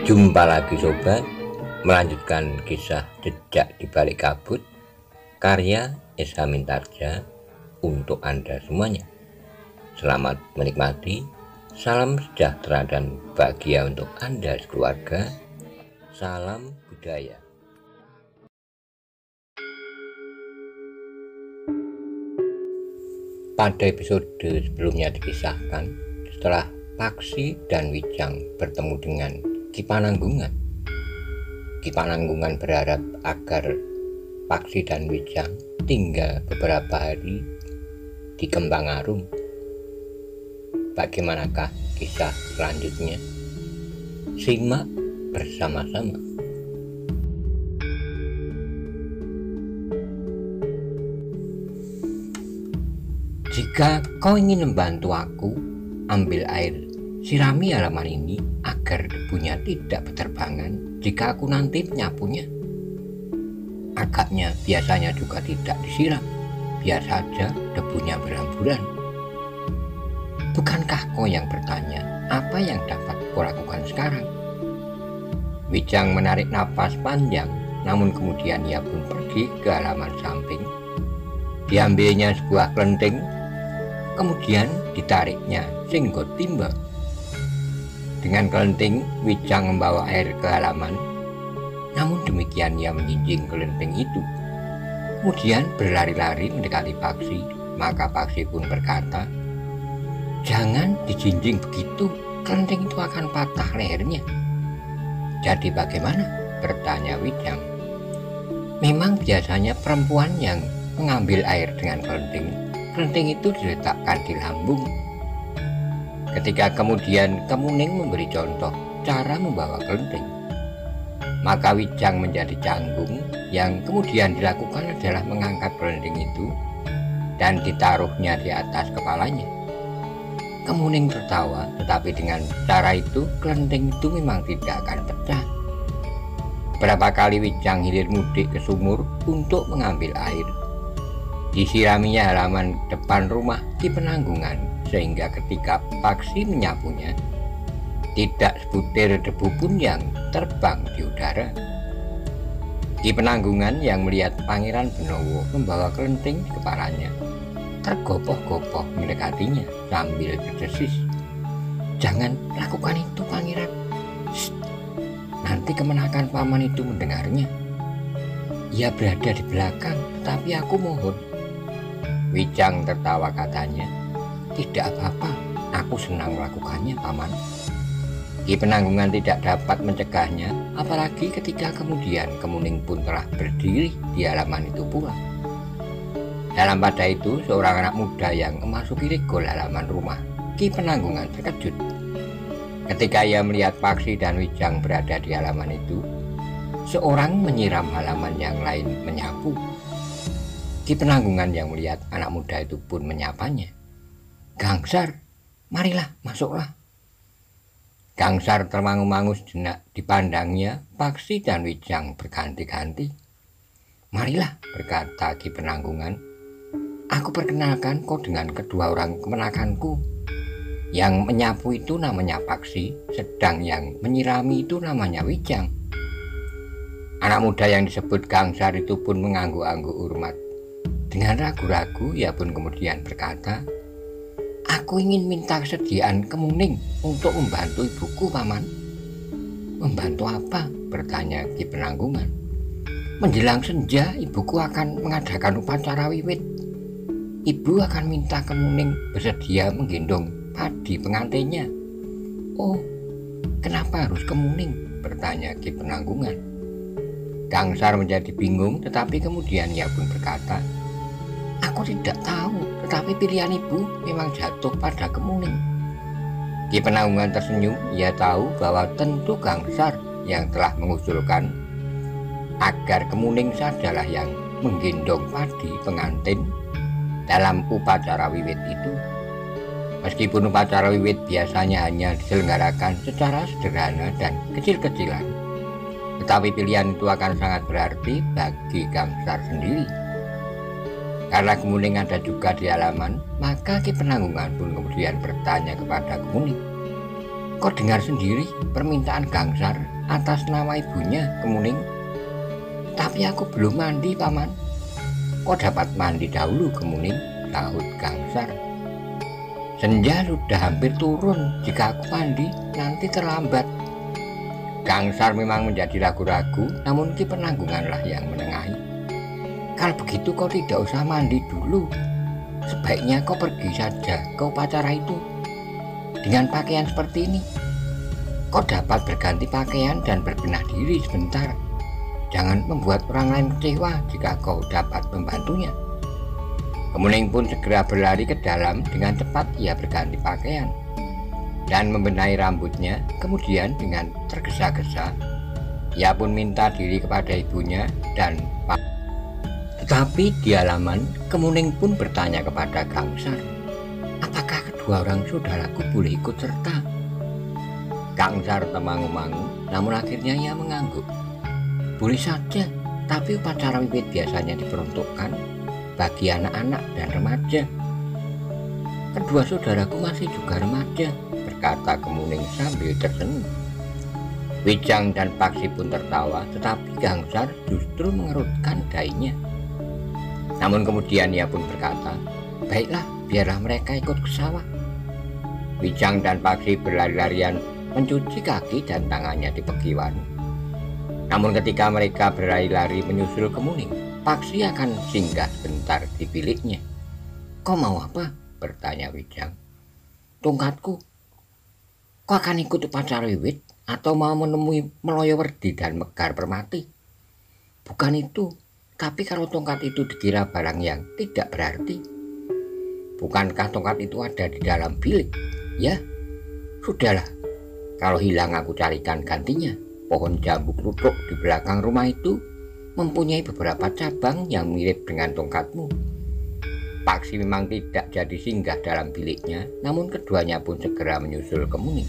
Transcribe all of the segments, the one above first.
Jumpa lagi sobat, melanjutkan kisah Jejak di Balik Kabut karya Esa Mintarja untuk Anda semuanya. Selamat menikmati, salam sejahtera dan bahagia untuk Anda sekeluarga. Salam budaya. Pada episode sebelumnya dikisahkan, setelah Paksi dan Wijang bertemu dengan Ki Pananggungan. Ki Pananggungan berharap agar Paksi dan Wijang tinggal beberapa hari di Kembang Arum. Bagaimanakah kisah selanjutnya? Simak bersama-sama. Jika kau ingin membantu aku, ambil air, sirami halaman ini agar debunya tidak berterbangan jika aku nanti menyapunya. Agaknya biasanya juga tidak disiram, biar saja debunya berhamburan. Bukankah kau yang bertanya apa yang dapat kau lakukan sekarang? Wijang menarik napas panjang, namun kemudian ia pun pergi ke halaman samping. Diambilnya sebuah kelenteng, kemudian ditariknya singgot timba. Dengan kelenteng, Wijang membawa air ke halaman. Namun demikian ia menjinjing kelenteng itu. Kemudian berlari-lari mendekati Paksi. Maka Paksi pun berkata, "Jangan dijinjing begitu, kelenteng itu akan patah lehernya." "Jadi bagaimana?" bertanya Wijang. "Memang biasanya perempuan yang mengambil air dengan kelenteng. Kelenteng itu diletakkan di lambung." Ketika kemudian Kemuning memberi contoh cara membawa kelenteng, maka Wijang menjadi canggung. Yang kemudian dilakukan adalah mengangkat kelenteng itu dan ditaruhnya di atas kepalanya. Kemuning tertawa, tetapi dengan cara itu kelenteng itu memang tidak akan pecah. Berapa kali Wijang hilir mudik ke sumur untuk mengambil air. Disiraminya halaman depan rumah Ki Penanggungan, sehingga ketika Paksi menyapunya, tidak sebutir debu pun yang terbang di udara. Ki Penanggungan yang melihat Pangeran Benowo membawa kelenteng di kepalanya, tergopoh-gopoh mendekatinya sambil berdesis, "Jangan lakukan itu, Pangeran. Shh, nanti kemenakan paman itu mendengarnya. Ia berada di belakang, tetapi aku mohon." Wijang tertawa katanya, "Tidak apa-apa, aku senang melakukannya, paman." Ki Penanggungan tidak dapat mencegahnya, apalagi ketika kemudian Kemuning pun telah berdiri di halaman itu pula. Dalam pada itu, seorang anak muda yang memasuki regol halaman rumah Ki Penanggungan terkejut. Ketika ia melihat Paksi dan Wijang berada di halaman itu, seorang menyiram halaman yang lain menyapu. Ki Penanggungan yang melihat anak muda itu pun menyapanya, "Gangsar, marilah, masuklah." Gangsar termangu-mangu sejenak. Dipandangnya Paksi dan Wijang berganti-ganti. "Marilah," berkata Ki Penanggungan, "aku perkenalkan kau dengan kedua orang kemenakanku. Yang menyapu itu namanya Paksi, sedang yang menyirami itu namanya Wijang." Anak muda yang disebut Gangsar itu pun mengangguk-angguk hormat. Dengan ragu-ragu ia pun kemudian berkata, "Aku ingin minta kesediaan Kemuning untuk membantu ibuku, paman." "Membantu apa?" bertanya Ki Penanggungan. "Menjelang senja ibuku akan mengadakan upacara wiwit. Ibu akan minta Kemuning bersedia menggendong padi pengantinnya." "Oh, kenapa harus Kemuning?" bertanya Ki Penanggungan. Gangsar menjadi bingung, tetapi kemudian ia pun berkata, "Aku tidak tahu, tetapi pilihan ibu memang jatuh pada Kemuning." Ki Penanggungan tersenyum. Ia tahu bahwa tentu Gangsar yang telah mengusulkan agar Kemuning sajalah yang menggendong padi pengantin dalam upacara wiwit itu. Meskipun upacara wiwit biasanya hanya diselenggarakan secara sederhana dan kecil-kecilan, tetapi pilihan itu akan sangat berarti bagi Gangsar sendiri. Karena Kemuning ada juga di halaman, maka Ki Penanggungan pun kemudian bertanya kepada Kemuning, Kau dengar sendiri permintaan Gangsar atas nama ibunya, Kemuning. Tapi aku belum mandi, Paman. Kau dapat mandi dahulu, Kemuning, sahut Gangsar. Senja sudah hampir turun, jika aku mandi nanti terlambat. Gangsar memang menjadi ragu-ragu, namun Ki Penanggunganlah yang menengahi. Kalau begitu kau tidak usah mandi dulu. Sebaiknya kau pergi saja ke upacara itu. Dengan pakaian seperti ini, kau dapat berganti pakaian dan berbenah diri sebentar. Jangan membuat orang lain kecewa jika kau dapat membantunya. Kemuning pun segera berlari ke dalam. Dengan cepat ia berganti pakaian dan membenahi rambutnya. Kemudian dengan tergesa-gesa ia pun minta diri kepada ibunya dan Pak. Tetapi di halaman, Kemuning pun bertanya kepada Gangsar, apakah kedua orang saudaraku boleh ikut serta? Gangsar temangu-mangu, namun akhirnya ia mengangguk. Boleh saja, tapi upacara wiwit biasanya diperuntukkan bagi anak-anak dan remaja. Kedua saudaraku masih juga remaja, berkata Kemuning sambil tersenyum. Wijang dan Paksi pun tertawa, tetapi Gangsar justru mengerutkan dahinya. Namun kemudian ia pun berkata, baiklah, biarlah mereka ikut ke sawah. Wijang dan Paksi berlari-larian mencuci kaki dan tangannya di pekiwan. Namun ketika mereka berlari-lari menyusul Kemuning, Paksi akan singgah sebentar di biliknya. Kau mau apa? Bertanya Wijang. Tongkatku. Kau akan ikut upacara wiwit atau mau menemui Meloyowerdi dan Megar Permati? Bukan itu, tapi kalau tongkat itu dikira barang yang tidak berarti. Bukankah tongkat itu ada di dalam bilik? Ya, sudahlah. Kalau hilang aku carikan gantinya. Pohon jambu kluthuk di belakang rumah itu mempunyai beberapa cabang yang mirip dengan tongkatmu. Paksi memang tidak jadi singgah dalam biliknya, namun keduanya pun segera menyusul Kemuning.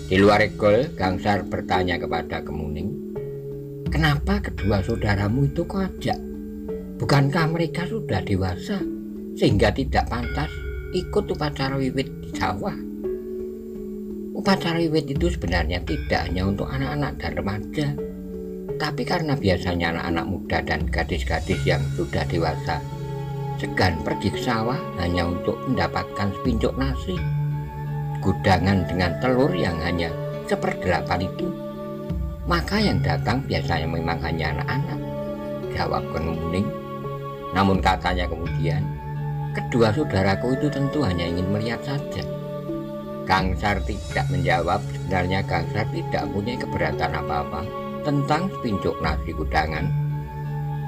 Di luar regol, Gangsar bertanya kepada Kemuning, kenapa kedua saudaramu itu kau ajak? Bukankah mereka sudah dewasa sehingga tidak pantas ikut upacara wiwit di sawah? Upacara wiwit itu sebenarnya tidak hanya untuk anak-anak dan remaja, tapi karena biasanya anak-anak muda dan gadis-gadis yang sudah dewasa segan pergi ke sawah hanya untuk mendapatkan sepincuk nasi, gudangan dengan telur yang hanya 1/8 itu, maka yang datang biasanya memang hanya anak-anak, jawab Kemuning. Namun katanya kemudian, kedua saudaraku itu tentu hanya ingin melihat saja. Gangsar tidak menjawab. Sebenarnya Gangsar tidak mempunyai keberatan apa-apa tentang sepincuk nasi gudangan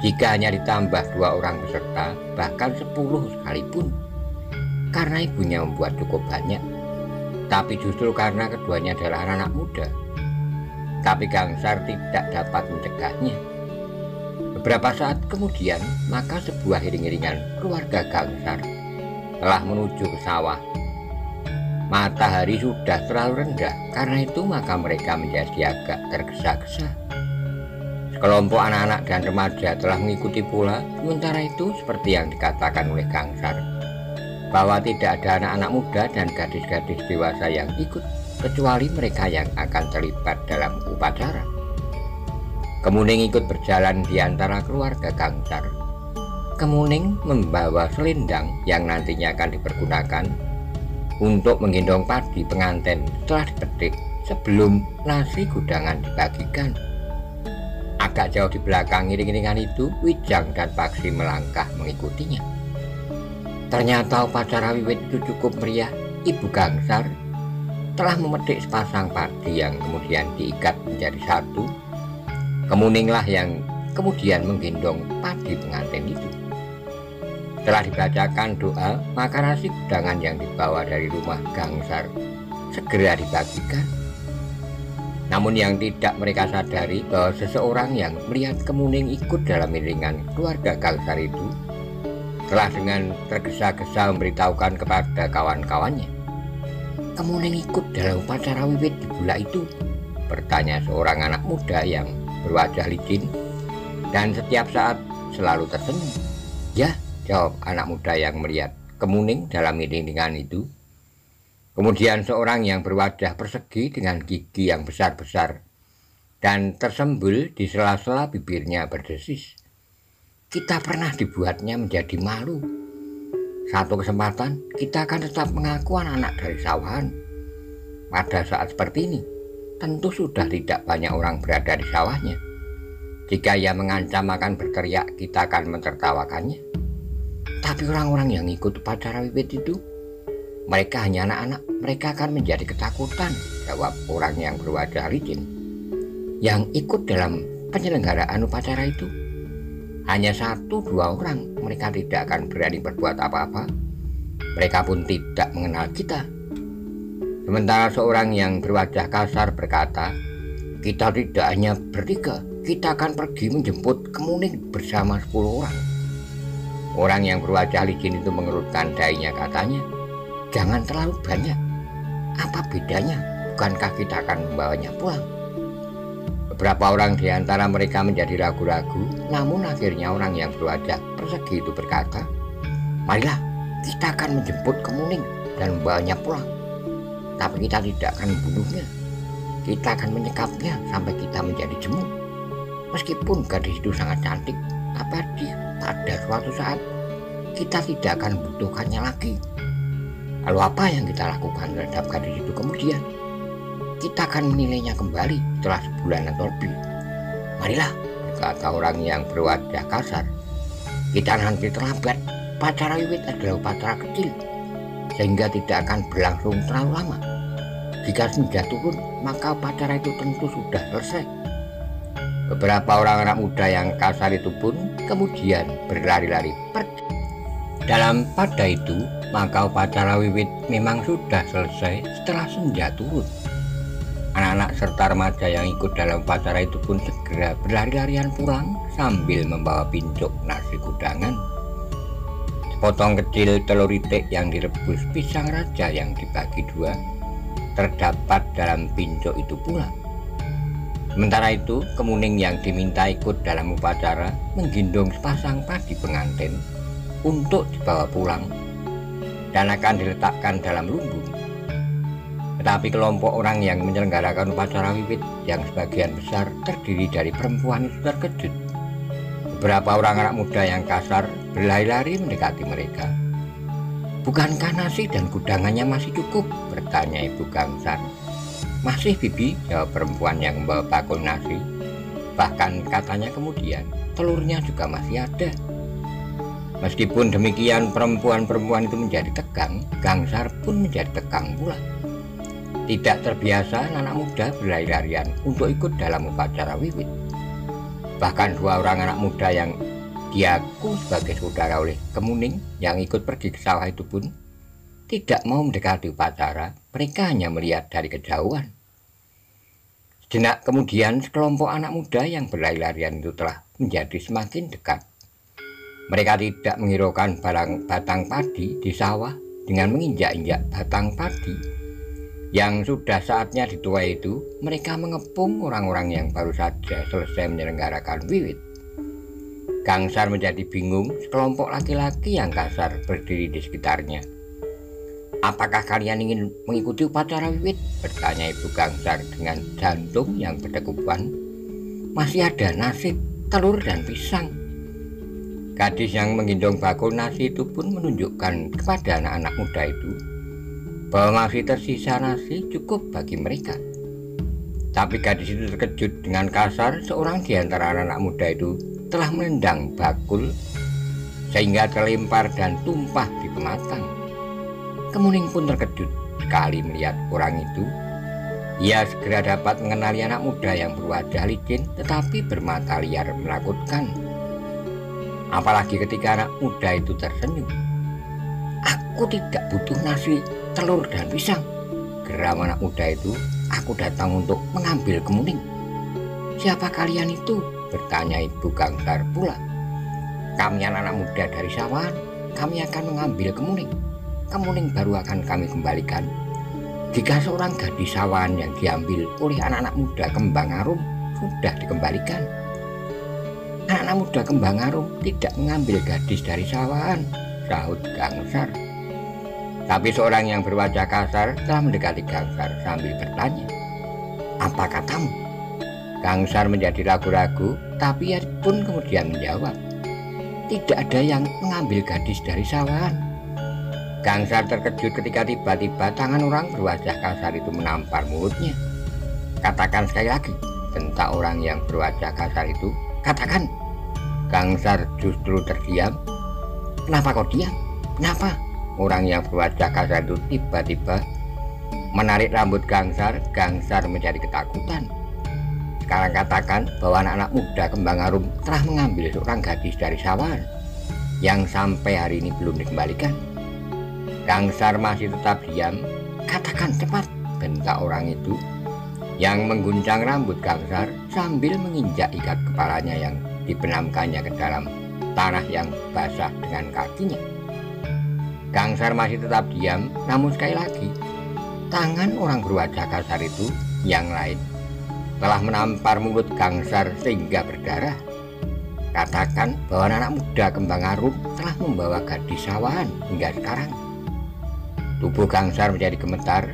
jika hanya ditambah 2 orang peserta, bahkan 10 sekalipun, karena ibunya membuat cukup banyak. Tapi justru karena keduanya adalah anak muda. Tapi Gangsar tidak dapat mencegahnya. Beberapa saat kemudian, maka sebuah iring-iringan keluarga Gangsar telah menuju ke sawah. Matahari sudah terlalu rendah, karena itu maka mereka menjadi agak tergesa-gesa. Sekelompok anak-anak dan remaja telah mengikuti pula. Sementara itu, seperti yang dikatakan oleh Gangsar, bahwa tidak ada anak-anak muda dan gadis-gadis dewasa yang ikut, kecuali mereka yang akan terlibat dalam upacara. Kemuning ikut berjalan di antara keluarga Gangsar. Kemuning membawa selendang yang nantinya akan dipergunakan untuk menggendong padi pengantin setelah dipetik sebelum nasi gudangan dibagikan. Agak jauh di belakang iring-iringan itu, Wijang dan Paksi melangkah mengikutinya. Ternyata upacara wiwit itu cukup meriah. Ibu Gangsar telah memetik sepasang padi yang kemudian diikat menjadi satu. Kemuninglah yang kemudian menggendong padi pengantin itu. Setelah dibacakan doa, maka nasi gudangan yang dibawa dari rumah Gangsar segera dibagikan. Namun yang tidak mereka sadari bahwa seseorang yang melihat Kemuning ikut dalam iringan keluarga Gangsar itu telah dengan tergesa-gesa memberitahukan kepada kawan-kawannya. Kemuning ikut dalam upacara wiwit di bula itu? Bertanya seorang anak muda yang berwajah licin dan setiap saat selalu tersenyum. Ya, jawab anak muda yang melihat Kemuning dalam iringan itu. Kemudian seorang yang berwajah persegi dengan gigi yang besar-besar dan tersembul di sela-sela bibirnya berdesis, "Kita pernah dibuatnya menjadi malu. Satu kesempatan kita akan tetap mengaku anak-anak dari sawahan. Pada saat seperti ini, tentu sudah tidak banyak orang berada di sawahnya. Jika ia mengancam akan berteriak, kita akan mentertawakannya. Tapi orang-orang yang ikut upacara wiwit itu, mereka hanya anak-anak, mereka akan menjadi ketakutan," jawab orang yang berwajah licin. Yang ikut dalam penyelenggaraan upacara itu hanya 1-2 orang, mereka tidak akan berani berbuat apa-apa. Mereka pun tidak mengenal kita. Sementara seorang yang berwajah kasar berkata, "Kita tidak hanya bertiga, kita akan pergi menjemput kemuning bersama 10 orang. Orang yang berwajah licin itu mengerutkan dahinya, katanya, "Jangan terlalu banyak. Apa bedanya? Bukankah kita akan membawanya pulang?" Beberapa orang di antara mereka menjadi ragu-ragu, namun akhirnya orang yang berwajah persegi itu berkata, "Marilah, kita akan menjemput kemuning dan membawanya pulang. Tapi kita tidak akan membunuhnya. Kita akan menyekapnya sampai kita menjadi jemu. Meskipun gadis itu sangat cantik, tapi pada suatu saat kita tidak akan membutuhkannya lagi. Lalu apa yang kita lakukan terhadap gadis itu kemudian? Kita akan menilainya kembali setelah sebulan atau lebih. Marilah," kata orang yang berwajah kasar, "kita nanti terlambat. Upacara wiwit adalah upacara kecil, sehingga tidak akan berlangsung terlalu lama. Jika senja turun, maka upacara itu tentu sudah selesai." Beberapa orang anak muda yang kasar itu pun kemudian berlari-lari pergi. Pada itu, maka upacara wiwit memang sudah selesai setelah senja turun. Anak-anak serta remaja yang ikut dalam upacara itu pun segera berlari-larian pulang sambil membawa pincuk nasi kudangan, sepotong kecil telur itik yang direbus, pisang raja yang dibagi 2 terdapat dalam pincuk itu pula. Sementara itu, kemuning yang diminta ikut dalam upacara menggendong sepasang padi pengantin untuk dibawa pulang dan akan diletakkan dalam lumbung. Tetapi kelompok orang yang menyelenggarakan upacara wiwit yang sebagian besar terdiri dari perempuan itu terkejut. Beberapa orang anak muda yang kasar berlari-lari mendekati mereka. "Bukankah nasi dan kudangannya masih cukup?" bertanya Ibu Gangsar. "Masih, Bibi," jawab perempuan yang membawa bakul nasi. "Bahkan," katanya kemudian, "telurnya juga masih ada." Meskipun demikian, perempuan-perempuan itu menjadi tegang. Gangsar pun menjadi tegang pula. Tidak terbiasa anak muda berlari-larian untuk ikut dalam upacara wiwit. Bahkan 2 orang anak muda yang diaku sebagai saudara oleh kemuning yang ikut pergi ke sawah itu pun tidak mau mendekati upacara. Mereka hanya melihat dari kejauhan. Sejenak kemudian, sekelompok anak muda yang berlari-larian itu telah menjadi semakin dekat. Mereka tidak menghiraukan batang padi di sawah dengan menginjak-injak batang padi yang sudah saatnya dituai itu. Mereka mengepung orang-orang yang baru saja selesai menyelenggarakan wiwit. Gangsar menjadi bingung. Sekelompok laki-laki yang kasar berdiri di sekitarnya. "Apakah kalian ingin mengikuti upacara wiwit?" bertanya Ibu Gangsar dengan jantung yang berdegupan. "Masih ada nasi, telur, dan pisang." Gadis yang menggendong bakul nasi itu pun menunjukkan kepada anak-anak muda itu bahwa masih tersisa nasi cukup bagi mereka. Tapi gadis itu terkejut. Dengan kasar, seorang di antara anak-anak muda itu telah menendang bakul sehingga terlempar dan tumpah di pematang. Kemuning pun terkejut sekali melihat orang itu. Ia segera dapat mengenali anak muda yang berwajah licin tetapi bermata liar menakutkan. Apalagi ketika anak muda itu tersenyum. "Aku tidak butuh nasi, telur, dan pisang," geram anak muda itu. "Aku datang untuk mengambil kemuning." "Siapa kalian itu?" bertanya Ibu Gangsar pula. "Kami anak-anak muda dari sawahan. Kami akan mengambil kemuning. Kemuning baru akan kami kembalikan. Jika seorang gadis sawahan yang diambil oleh anak-anak muda Kembang Arum sudah dikembalikan." "Anak-anak muda Kembang Arum tidak mengambil gadis dari sawahan," sahut Gangsar. Tapi seorang yang berwajah kasar telah mendekati Gangsar sambil bertanya, "Apa katamu?" Gangsar menjadi ragu-ragu, tapi ia pun kemudian menjawab, "Tidak ada yang mengambil gadis dari sawahan." Gangsar terkejut ketika tiba-tiba tangan orang berwajah kasar itu menampar mulutnya. "Katakan sekali lagi," bentak orang yang berwajah kasar itu. "Katakan." Gangsar justru terdiam. "Kenapa kau diam? Kenapa?" Orang yang berwajah kasar itu tiba-tiba menarik rambut Gangsar. Gangsar menjadi ketakutan. "Sekarang katakan bahwa anak-anak muda Kembang Arum telah mengambil seorang gadis dari sawahan yang sampai hari ini belum dikembalikan." Gangsar masih tetap diam. "Katakan cepat," bentak orang itu yang mengguncang rambut Gangsar sambil menginjak ikat kepalanya yang dibenamkannya ke dalam tanah yang basah dengan kakinya. Gangsar masih tetap diam, namun sekali lagi tangan orang berwajah kasar itu yang lain telah menampar mulut Gangsar sehingga berdarah. "Katakan bahwa anak muda Kembang Arum telah membawa gadis sawahan hingga sekarang." Tubuh Gangsar menjadi gemetar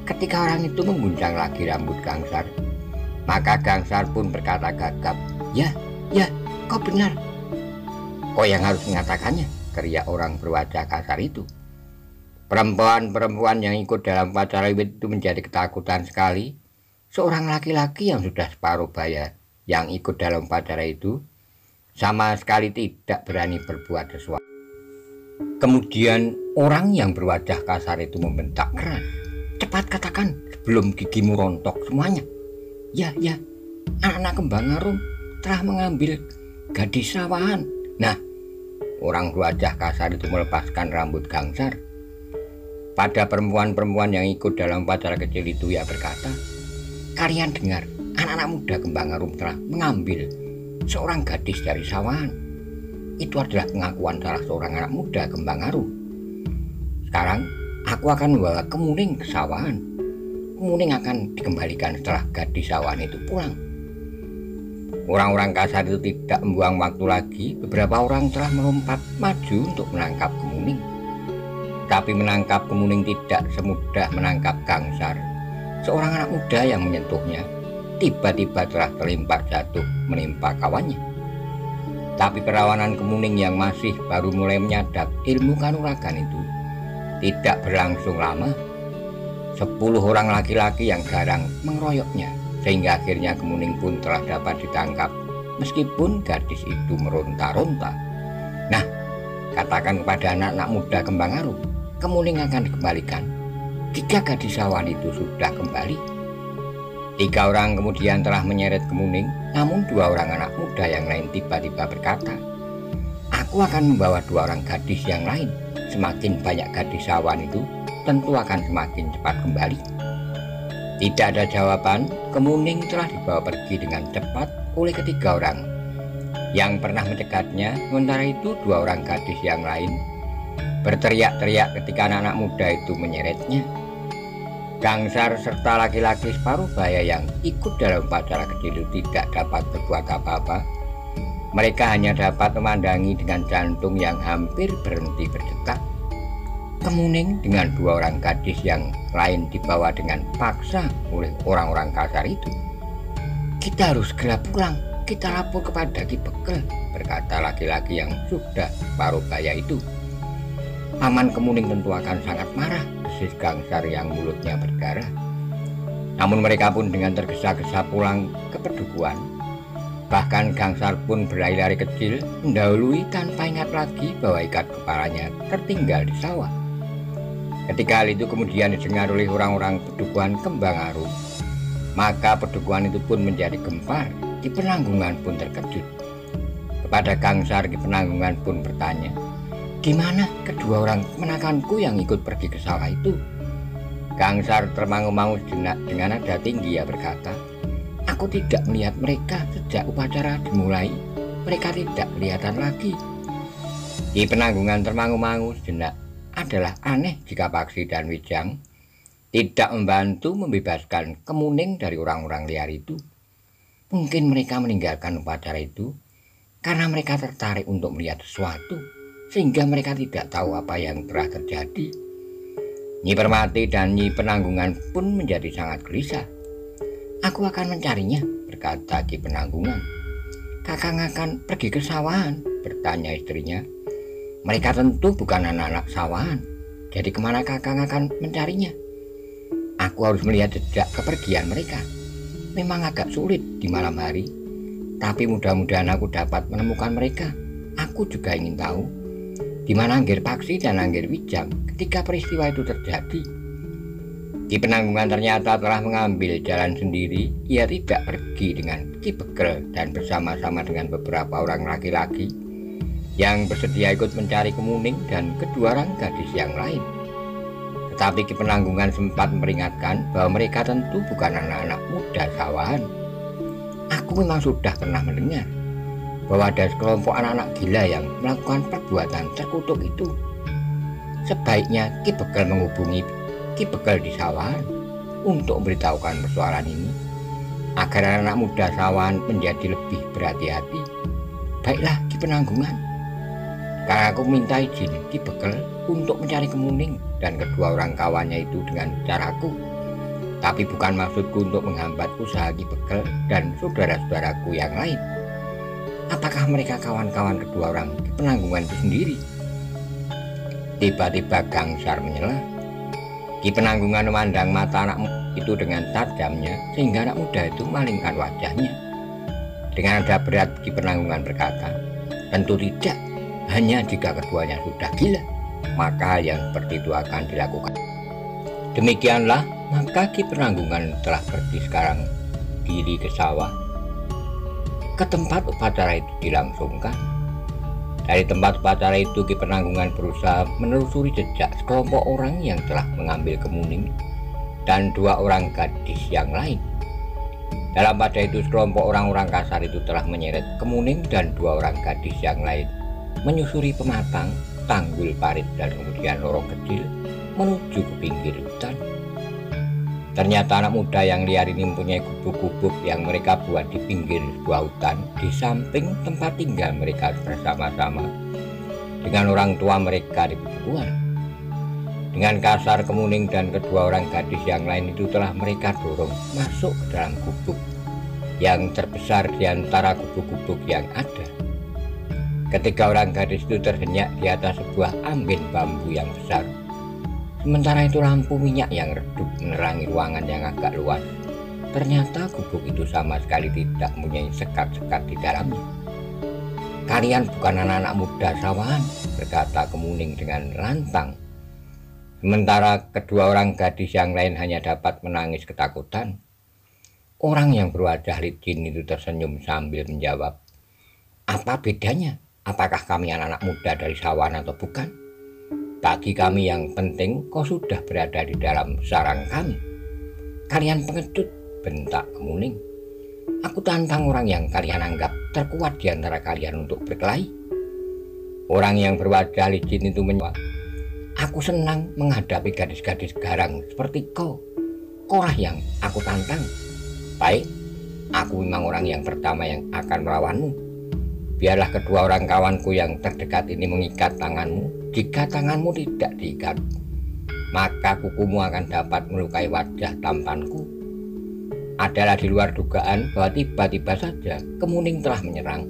ketika orang itu mengguncang lagi rambut Gangsar. Maka Gangsar pun berkata gagap, Ya, kau benar." "Kau yang harus mengatakannya," teriak orang berwajah kasar itu. Perempuan-perempuan yang ikut dalam upacara wiwit itu menjadi ketakutan sekali. Seorang laki-laki yang sudah separuh baya yang ikut dalam upacara itu sama sekali tidak berani berbuat sesuatu. Kemudian orang yang berwajah kasar itu membentak keras, "Cepat katakan sebelum gigimu rontok semuanya." Ya, anak-anak Kembang Arum telah mengambil gadis sawahan." Nah, orang berwajah kasar itu melepaskan rambut Gangsar. Pada perempuan-perempuan yang ikut dalam upacara kecil itu ia berkata, "Kalian dengar, anak-anak muda Kembang Arum telah mengambil seorang gadis dari sawahan. Itu adalah pengakuan salah seorang anak muda Kembang Arum. Sekarang aku akan membawa Kemuning ke sawahan. Kemuning akan dikembalikan setelah gadis sawahan itu pulang." Orang-orang kasar itu tidak membuang waktu lagi. Beberapa orang telah melompat maju untuk menangkap Kemuning. Tapi menangkap Kemuning tidak semudah menangkap Gangsar. Seorang anak muda yang menyentuhnya tiba-tiba telah terlempar jatuh menimpa kawannya. Tapi kerawanan Kemuning yang masih baru mulai menyadap ilmu kanuragan itu tidak berlangsung lama. 10 orang laki-laki yang garang mengeroyoknya, sehingga akhirnya Kemuning pun telah dapat ditangkap meskipun gadis itu meronta-ronta. Nah, katakan kepada anak-anak muda Kembang Arum, Kemuning akan dikembalikan jika gadis sawahan itu sudah kembali. 3 orang kemudian telah menyeret Kemuning, namun 2 orang anak muda yang lain tiba-tiba berkata, "Aku akan membawa 2 orang gadis yang lain. Semakin banyak gadis sawahan itu tentu akan semakin cepat kembali." Tidak ada jawaban. Kemuning telah dibawa pergi dengan cepat oleh 3 orang yang pernah mencegatnya. Sementara itu 2 orang gadis yang lain berteriak-teriak ketika anak-anak muda itu menyeretnya. Gangsar serta laki-laki separuh baya yang ikut dalam upacara kecil itu tidak dapat berbuat apa-apa. Mereka hanya dapat memandangi dengan jantung yang hampir berhenti berdetak. Kemuning dengan 2 orang gadis yang lain dibawa dengan paksa oleh orang-orang kasar itu. "Kita harus segera pulang, kita lapor kepada Ki Bekel," berkata laki-laki yang sudah separuh baya itu. "Paman Kemuning tentu akan sangat marah," desis Gangsar yang mulutnya berdarah. Namun mereka pun dengan tergesa-gesa pulang ke pedukuhan. Bahkan Gangsar pun berlari-lari kecil mendahului tanpa ingat lagi bahwa ikat kepalanya tertinggal di sawah. Ketika hal itu kemudian didengar oleh orang-orang pedukuhan Kembang Arum, maka pedukuhan itu pun menjadi gempar. Ki Penanggungan pun terkejut. Kepada Gangsar, Ki Penanggungan pun bertanya, "Gimana kedua orang kemenakanku yang ikut pergi ke sawah itu?" Gangsar termangu-mangu sejenak dengan nada tinggi. Ia berkata, "Aku tidak melihat mereka sejak upacara dimulai. Mereka tidak kelihatan lagi." Ki Penanggungan termangu-mangu sejenak. Adalah aneh jika Paksi dan Wijang tidak membantu membebaskan Kemuning dari orang-orang liar itu. Mungkin mereka meninggalkan upacara itu karena mereka tertarik untuk melihat sesuatu, sehingga mereka tidak tahu apa yang telah terjadi. Nyi Permati dan Nyi Penanggungan pun menjadi sangat gelisah. "Aku akan mencarinya," berkata Ki Penanggungan. "Kakang akan pergi ke sawahan?" bertanya istrinya. "Mereka tentu bukan anak-anak sawahan. Jadi kemana kakang akan mencarinya?" "Aku harus melihat jejak kepergian mereka. Memang agak sulit di malam hari, tapi mudah-mudahan aku dapat menemukan mereka. Aku juga ingin tahu di mana Anggir Paksi dan Anggir Wijang ketika peristiwa itu terjadi." Ki Penanggungan ternyata telah mengambil jalan sendiri. Ia tidak pergi dengan Ki Bekel dan bersama-sama dengan beberapa orang laki-laki yang bersedia ikut mencari Kemuning dan kedua orang gadis yang lain. Tetapi Ki Penanggungan sempat memperingatkan bahwa mereka tentu bukan anak-anak muda sawahan. "Aku memang sudah pernah mendengar bahwa ada sekelompok anak-anak gila yang melakukan perbuatan terkutuk itu. Sebaiknya Ki Bekel menghubungi Ki Bekel di sawahan untuk memberitahukan persoalan ini agar anak-anak muda sawahan menjadi lebih berhati-hati." "Baiklah Ki Penanggungan, sekarang aku minta izin Ki Bekel untuk mencari Kemuning dan kedua orang kawannya itu dengan caraku. Tapi bukan maksudku untuk menghambat usaha Ki Bekel dan saudara-saudaraku yang lain. Apakah mereka kawan-kawan kedua orang Ki Penanggungan itu sendiri?" Tiba-tiba Gangsar menyela. Ki Penanggungan memandang mata anak itu dengan tajamnya sehingga anak muda itu malingkan wajahnya. Dengan nada berat Ki Penanggungan berkata, "Tentu tidak. Hanya jika keduanya sudah gila, maka hal yang seperti itu akan dilakukan." Demikianlah maka Ki Penanggungan telah pergi sekarang diri ke sawah, ke tempat upacara itu dilangsungkan. Dari tempat upacara itu Ki Penanggungan berusaha menelusuri jejak sekelompok orang yang telah mengambil Kemuning dan dua orang gadis yang lain. Dalam pada itu sekelompok orang-orang kasar itu telah menyeret Kemuning dan dua orang gadis yang lain, menyusuri pematang, tanggul parit dan kemudian lorong kecil menuju ke pinggir hutan. Ternyata anak muda yang liar ini mempunyai gubuk-gubuk yang mereka buat di pinggir sebuah hutan di samping tempat tinggal mereka bersama-sama dengan orang tua mereka di pebukuan. Dengan kasar Kemuning dan kedua orang gadis yang lain itu telah mereka dorong masuk ke dalam gubuk yang terbesar di antara gubuk-gubuk yang ada. Ketiga orang gadis itu terhenyak di atas sebuah ambin bambu yang besar. Sementara itu lampu minyak yang redup menerangi ruangan yang agak luas. Ternyata gubuk itu sama sekali tidak mempunyai sekat-sekat di dalamnya. "Kalian bukan anak-anak muda sawahan," berkata Kemuning dengan lantang. Sementara kedua orang gadis yang lain hanya dapat menangis ketakutan. Orang yang berwajah licin itu tersenyum sambil menjawab, "Apa bedanya? Apakah kami anak-anak muda dari sawahan atau bukan? Bagi kami yang penting kau sudah berada di dalam sarang kami." "Kalian pengecut," bentak Kemuning. "Aku tantang orang yang kalian anggap terkuat di antara kalian untuk berkelahi." Orang yang berwajah licin itu menjawab, "Aku senang menghadapi gadis-gadis garang seperti kau. Kaulah yang aku tantang." "Baik, aku memang orang yang pertama yang akan melawanmu. Biarlah kedua orang kawanku yang terdekat ini mengikat tanganmu. Jika tanganmu tidak diikat, maka kukumu akan dapat melukai wajah tampanku." Adalah di luar dugaan bahwa tiba-tiba saja Kemuning telah menyerang.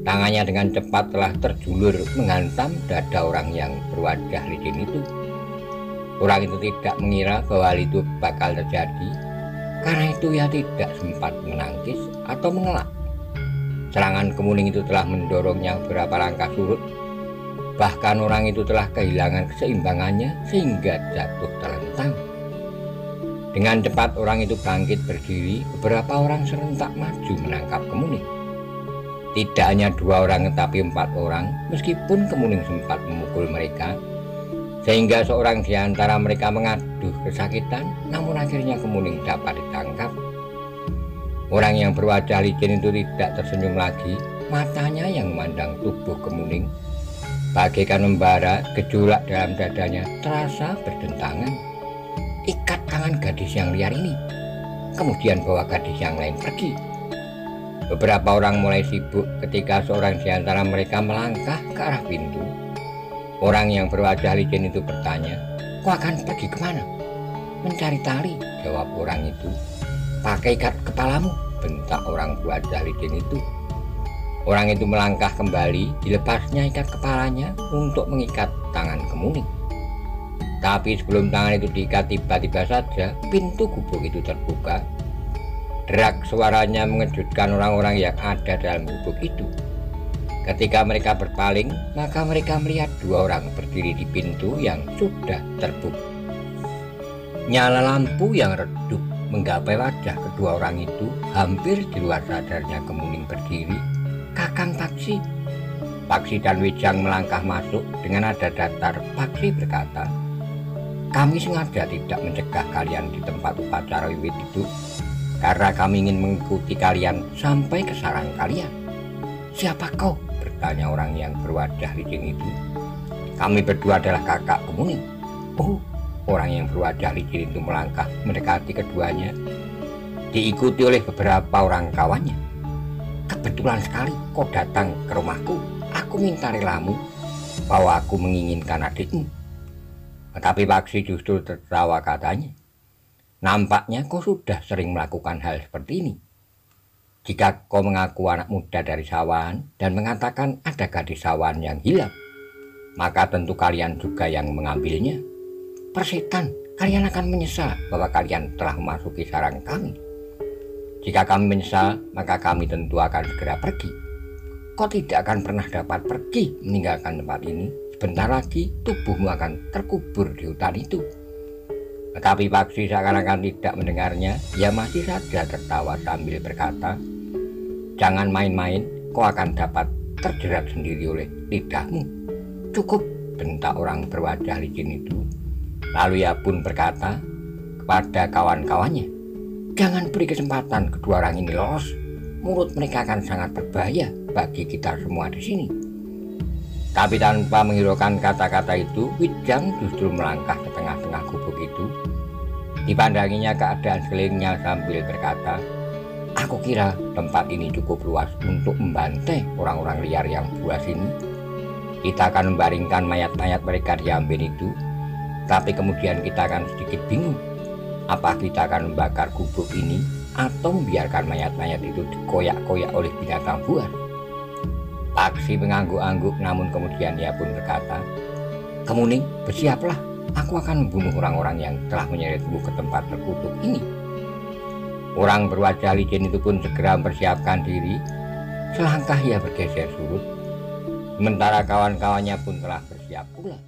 Tangannya dengan cepat telah terjulur menghantam dada orang yang berwajah licin itu. Orang itu tidak mengira bahwa hal itu bakal terjadi. Karena itu ia tidak sempat menangkis atau mengelak. Serangan Kemuning itu telah mendorongnya beberapa langkah surut. Bahkan orang itu telah kehilangan keseimbangannya sehingga jatuh terlentang. Dengan cepat orang itu bangkit berdiri. Beberapa orang serentak maju menangkap Kemuning. Tidak hanya 2 orang tetapi 4 orang, meskipun Kemuning sempat memukul mereka sehingga seorang di antara mereka mengaduh kesakitan, namun akhirnya Kemuning dapat ditangkap. Orang yang berwajah licin itu tidak tersenyum lagi. Matanya yang memandang tubuh Kemuning bagaikan membara. Gejolak dalam dadanya terasa berdentangan. "Ikat tangan gadis yang liar ini, kemudian bawa gadis yang lain pergi." Beberapa orang mulai sibuk ketika seorang di antara mereka melangkah ke arah pintu. Orang yang berwajah licin itu bertanya, Kau akan pergi kemana? Mencari tali, jawab orang itu. Pakai ikat kepalamu, bentak orang berwajah licin itu. Orang itu melangkah kembali, dilepasnya ikat kepalanya untuk mengikat tangan Kemuning. Tapi sebelum tangan itu diikat, tiba-tiba saja pintu gubuk itu terbuka. Derak suaranya mengejutkan orang-orang yang ada dalam gubuk itu. Ketika mereka berpaling, maka mereka melihat dua orang berdiri di pintu yang sudah terbuka. Nyala lampu yang redup menggapai wajah kedua orang itu. Hampir di luar sadarnya Kemuning berdiri. Kakang Paksi. Paksi dan Wijang melangkah masuk dengan nada datar. Paksi berkata, kami sengaja tidak mencegah kalian di tempat upacara wiwit itu, karena kami ingin mengikuti kalian sampai ke sarang kalian. Siapa kau? Bertanya orang yang berwajah licin itu. Kami berdua adalah kakak Kemuning. Oh, orang yang berwajah licin itu melangkah mendekati keduanya, diikuti oleh beberapa orang kawannya. Kebetulan sekali kau datang ke rumahku. Aku minta relamu bahwa aku menginginkan adikmu. Tetapi Paksi justru tertawa, katanya, nampaknya kau sudah sering melakukan hal seperti ini. Jika kau mengaku anak muda dari Sawan dan mengatakan ada gadis Sawan yang hilang, maka tentu kalian juga yang mengambilnya. Persetan, kalian akan menyesal bahwa kalian telah memasuki sarang kami. Jika kami menyesal, maka kami tentu akan segera pergi. Kau tidak akan pernah dapat pergi meninggalkan tempat ini. Sebentar lagi tubuhmu akan terkubur di hutan itu. Tetapi Paksi seakan-akan tidak mendengarnya. Ia masih saja tertawa sambil berkata, jangan main-main, kau akan dapat terjerat sendiri oleh lidahmu. Cukup, bentak orang berwajah licin itu. Lalu ia pun berkata kepada kawan-kawannya, jangan beri kesempatan kedua orang ini lolos. Mulut mereka akan sangat berbahaya bagi kita semua di sini. Tapi tanpa menghiraukan kata-kata itu, Wijang justru melangkah ke tengah-tengah gubuk itu. Dipandanginya keadaan sekelilingnya sambil berkata, aku kira tempat ini cukup luas untuk membantai orang-orang liar yang buas ini. Kita akan membaringkan mayat-mayat mereka di Ambin itu. Tapi kemudian kita akan sedikit bingung. Apa kita akan membakar gubuk ini atau membiarkan mayat-mayat itu dikoyak-koyak oleh binatang buas? Paksi mengangguk-angguk, namun kemudian ia pun berkata, Kemuning, bersiaplah. Aku akan membunuh orang-orang yang telah menyeretmu ke tempat terkutuk ini. Orang berwajah licin itu pun segera mempersiapkan diri. Selangkah ia bergeser surut, sementara kawan-kawannya pun telah bersiap pula.